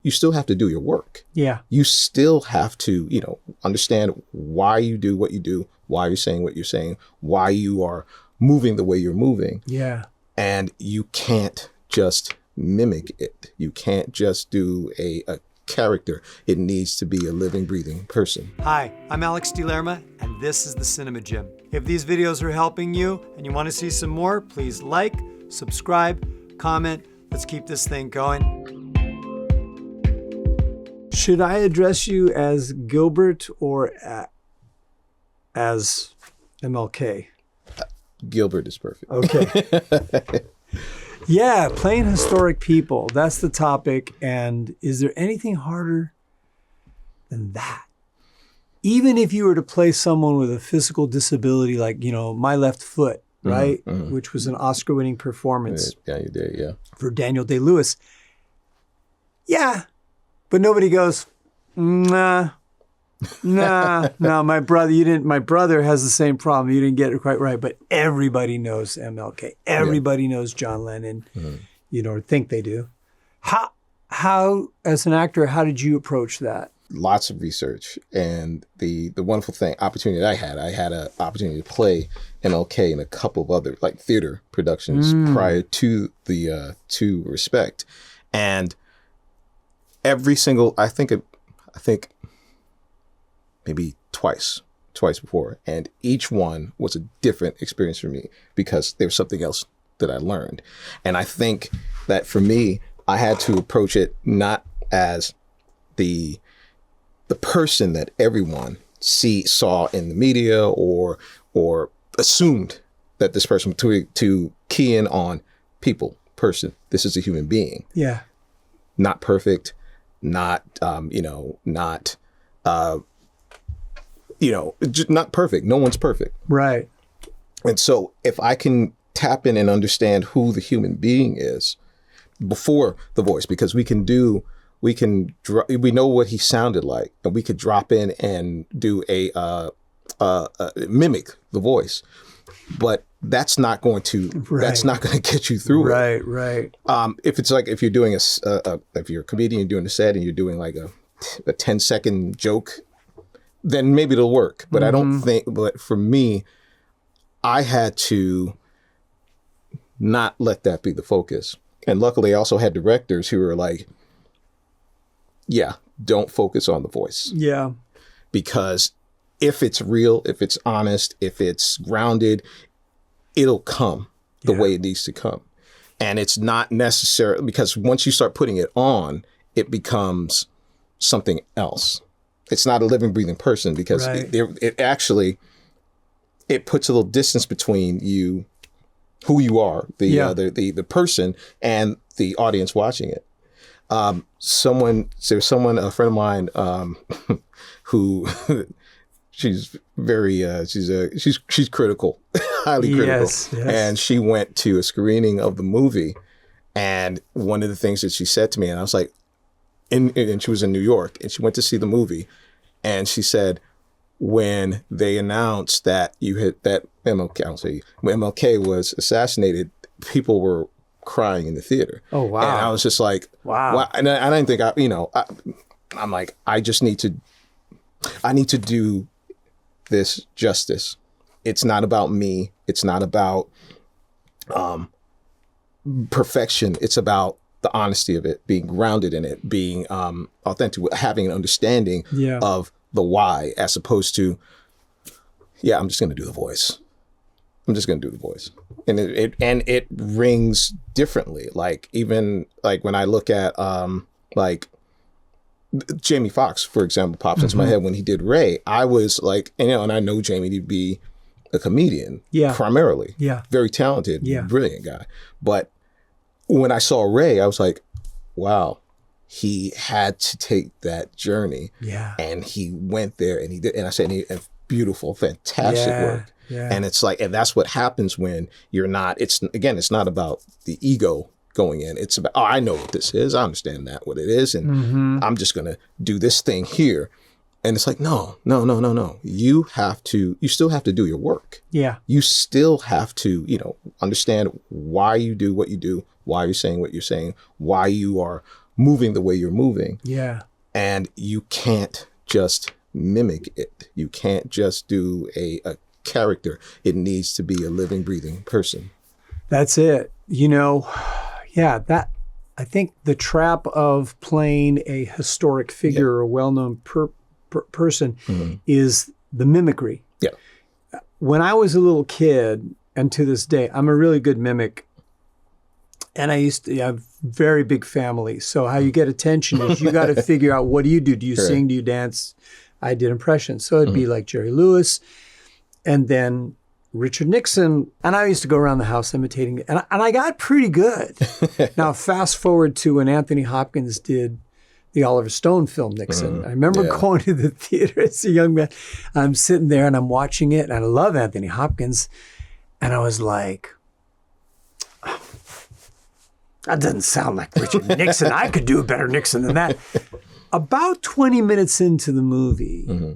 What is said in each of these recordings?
you still have to do your work. Yeah. You still have to, understand why you do what you do, why you're saying what you're saying, why you are moving the way you're moving. Yeah. And you can't just mimic it. You can't just do a character. It needs to be a living, breathing person. Hi, I'm Alex DeLerma, and this is the Cinema Gym. If these videos are helping you and you want to see some more, please like, subscribe, comment. Let's keep this thing going. Should I address you as Gilbert or as MLK? Gilbert is perfect. Okay. Yeah, playing historic people. That's the topic. And is there anything harder than that? Even if you were to play someone with a physical disability, like, My Left Foot, right? Mm-hmm. Which was an Oscar-winning performance. Yeah, you did, yeah. For Daniel Day-Lewis. Yeah, but nobody goes, nah, my brother has the same problem. You didn't get it quite right. But everybody knows MLK. Everybody knows John Lennon, or think they do. How, as an actor, how did you approach that? Lots of research. And the wonderful opportunity that I had an opportunity to play MLK in a couple of other theater productions prior to the to Respect. And every single, I think maybe twice before. And each one was a different experience for me because there was something else that I learned. And I think that for me, I had to approach it not as the person that everyone saw in the media or assumed that this person, to key in on person. This is a human being. Yeah. Not perfect, not not perfect. No one's perfect. Right. And so if I can tap in and understand who the human being is before the voice, because we know what he sounded like, and we could drop in and do a mimic the voice, but that's not going to get you through it. Right. If you're doing if you're a comedian, you're doing a set and you're doing like a 10-second joke, then maybe it'll work. But I don't think, but for me, I had to not let that be the focus. And luckily I also had directors who were like, yeah, don't focus on the voice. Yeah. Because if it's real, if it's honest, if it's grounded, it'll come the way it needs to come. And it's not necessary, because once you start putting it on, it becomes something else. It's not a living, breathing person, because it actually puts a little distance between you, who you are, the person, and the audience watching it. A friend of mine, who she's very, she's critical, highly critical. Yes. And she went to a screening of the movie. And one of the things that she said to me, and I was like, and she was in New York, and she went to see the movie, and she said, when they announced that when MLK was assassinated, people were crying in the theater. Oh, wow. And I was just like, wow. And I didn't think I'm like, I need to do this justice. It's not about me. It's not about perfection. It's about the honesty of it, being grounded in it, being authentic, having an understanding of the why, as opposed to, I'm just going to do the voice. I'm just going to do the voice. And it rings differently. Even when I look at Jamie Foxx, for example, pops into my head when he did Ray. I was like, and I know Jamie to be a comedian primarily. Yeah. Very talented, brilliant guy. But when I saw Ray, I was like, wow, he had to take that journey. Yeah. And he went there and he did. And I said, beautiful, fantastic work. Yeah. And it's like, and that's what happens when you're not, it's not about the ego going in. It's about, I know what this is. I understand what it is. And I'm just going to do this thing here. And it's like, no. You still have to do your work. Yeah. You still have to, understand why you do what you do, why you're saying what you're saying, why you are moving the way you're moving. Yeah. And you can't just mimic it. You can't just do a character. It needs to be a living, breathing person. That's it. I think the trap of playing a historic figure or a well-known person is the mimicry. Yeah. When I was a little kid, and to this day, I'm a really good mimic. And I used to have very big family. So how you get attention is you got to figure out, what do you do? Do you sing? Do you dance? I did impressions. So it'd be like Jerry Lewis and then Richard Nixon. And I used to go around the house imitating it. And I got pretty good. Now, fast forward to when Anthony Hopkins did the Oliver Stone film, Nixon. I remember going to the theater as a young man. I'm sitting there and I'm watching it. And I love Anthony Hopkins. And I was like, that doesn't sound like Richard Nixon. I could do a better Nixon than that. About 20 minutes into the movie,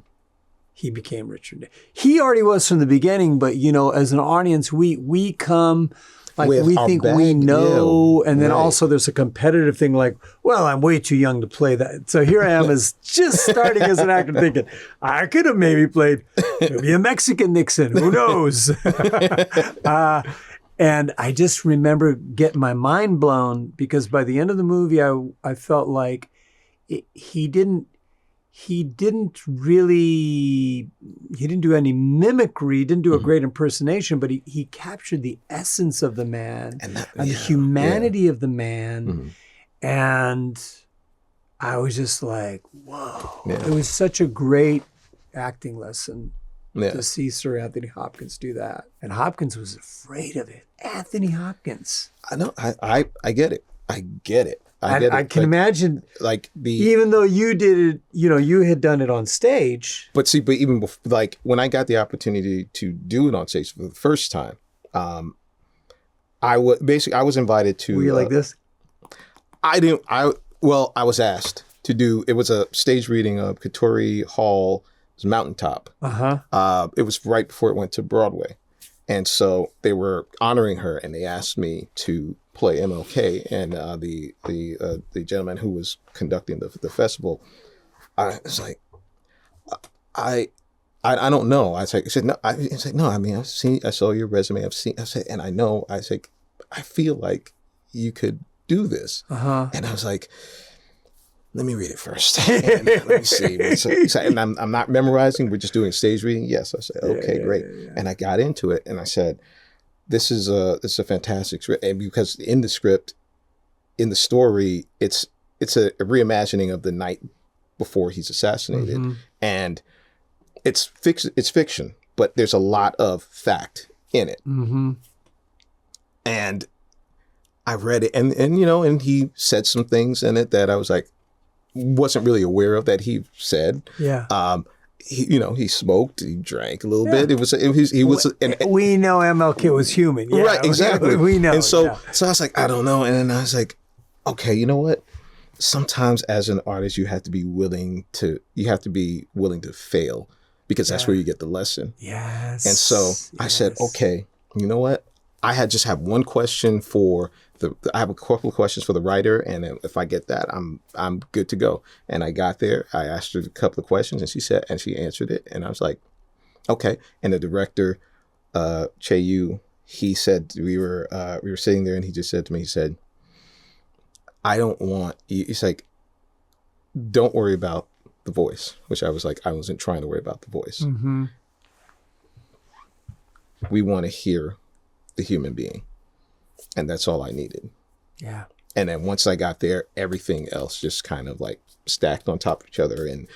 he became Richard Nixon. He already was from the beginning, but, as an audience, we come like with we think we know. And then right. also there's a competitive thing like, well, I'm way too young to play that. So here I am as just starting as an actor thinking, I could have maybe played a Mexican Nixon. Who knows? And I just remember getting my mind blown because by the end of the movie, I felt like he didn't do any mimicry, he didn't do a great impersonation, but he captured the essence of the man and the humanity of the man. And I was just like, whoa. Yeah. It was such a great acting lesson. To see Sir Anthony Hopkins do that. And Hopkins was afraid of it. Anthony Hopkins. I know. I get it. I get it. I can imagine, even though you did it, you had done it on stage. But even before, when I got the opportunity to do it on stage for the first time, I was invited to. Were you like this? I was asked to do. It was a stage reading of Katori Hall. Mountaintop. It was right before it went to Broadway. And so they were honoring her and they asked me to play MLK. And the gentleman who was conducting the festival, I was like, I don't know. I said, no, I mean, I saw your resume. I said, and I feel like you could do this. And I was like, let me read it first. And let me see. And I'm not memorizing. We're just doing stage reading. Yes. I said, okay, great. Yeah. And I got into it and I said, this is a fantastic script. And because in the script, in the story, it's a reimagining of the night before he's assassinated. And it's fiction, but there's a lot of fact in it. And I read it and he said some things in it that I was like, wasn't really aware of that he said. Yeah. He smoked, he drank a little bit. He was. We know MLK was human. Yeah, right. Exactly. We know. And so I was like, I don't know. And then I was like, okay, you know what? Sometimes as an artist, you have to be willing to fail because that's where you get the lesson. Yes. And so I said, okay, you know what? I just have one question for I have a couple of questions for the writer, and if I get that, I'm good to go. And I got there, I asked her a couple of questions, and she answered it, and I was like, okay. And the director, Che Yu, he said we were sitting there, and he just said to me, he said, I don't want. He's like, don't worry about the voice, which I was like, I wasn't trying to worry about the voice. We want to hear the human being. And that's all I needed. Yeah. And then once I got there, everything else just kind of like stacked on top of each other. And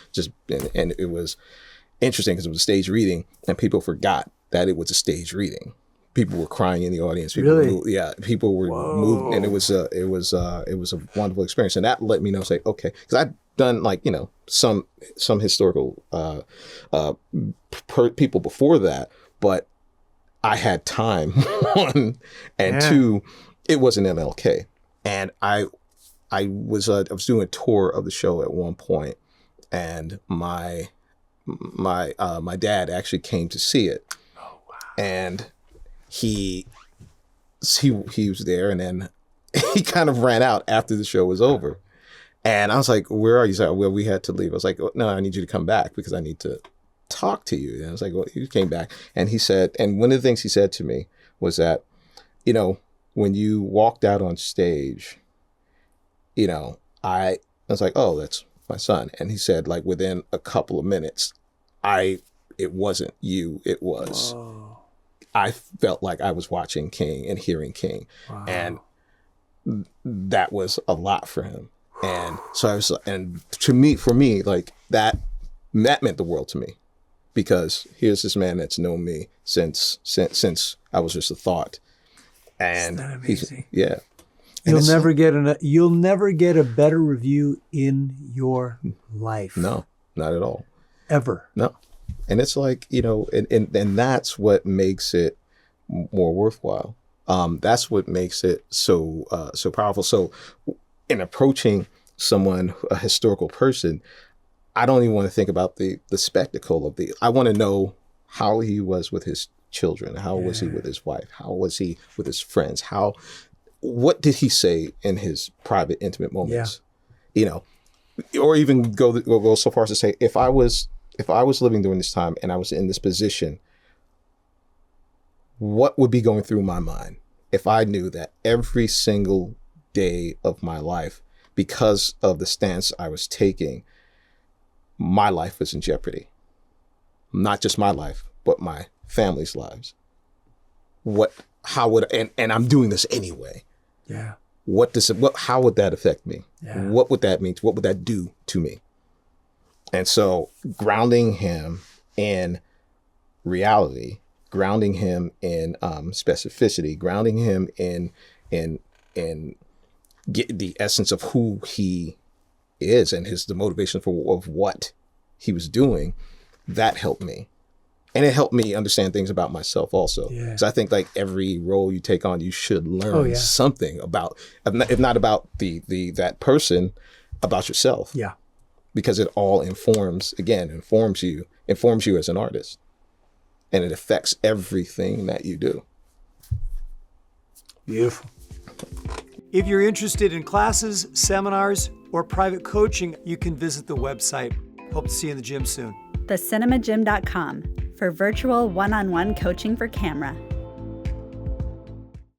it was interesting because it was a stage reading and people forgot that it was a stage reading. People were crying in the audience. People people were moved. And it was a wonderful experience. And that let me know, say, okay, because I've done some historical people before that, but I had time, one, and two, it wasn't MLK. And I was doing a tour of the show at one point, and my dad actually came to see it. Oh wow! And he was there, and then he kind of ran out after the show was over. And I was like, where are you? He's like, well, we had to leave. I was like, no, I need you to come back because I need to talk to you. And I was like, well, he came back. And he said, and one of the things he said to me was that, you know, when you walked out on stage, you know, I was like, oh, that's my son. And he said, like, within a couple of minutes, it wasn't you, it was, Whoa. I felt like I was watching King and hearing King. Wow. And that was a lot for him. And so I was, and for me, like that meant the world to me, because here's this man that's known me since I was just a thought. And Isn't that amazing? Yeah. You'll never get a better review in your life. No, not at all. Ever. No. And it's like, you know, and that's what makes it more worthwhile. That's what makes it so powerful. So in approaching someone, a historical person, I don't even want to think about the spectacle of I want to know how he was with his children. How was he with his wife? How was he with his friends? What did he say in his private, intimate moments? You know, or even go so far as to say, if I was living during this time and I was in this position, what would be going through my mind if I knew that every single day of my life, because of the stance I was taking, my life was in jeopardy? Not just my life, but my family's lives. And I'm doing this anyway. Yeah. How would that affect me? Yeah. What would that mean? What would that do to me? And so grounding him in reality, grounding him in specificity, grounding him in get the essence of who he is and the motivation of what he was doing, that helped me. And it helped me understand things about myself also. Yeah. Because I think like every role you take on, you should learn something about, if not about that person, about yourself. Yeah. Because it all informs you as an artist. And it affects everything that you do. Beautiful. If you're interested in classes, seminars, or private coaching, you can visit the website. Hope to see you in the gym soon. thecinemagym.com for virtual one-on-one coaching for camera.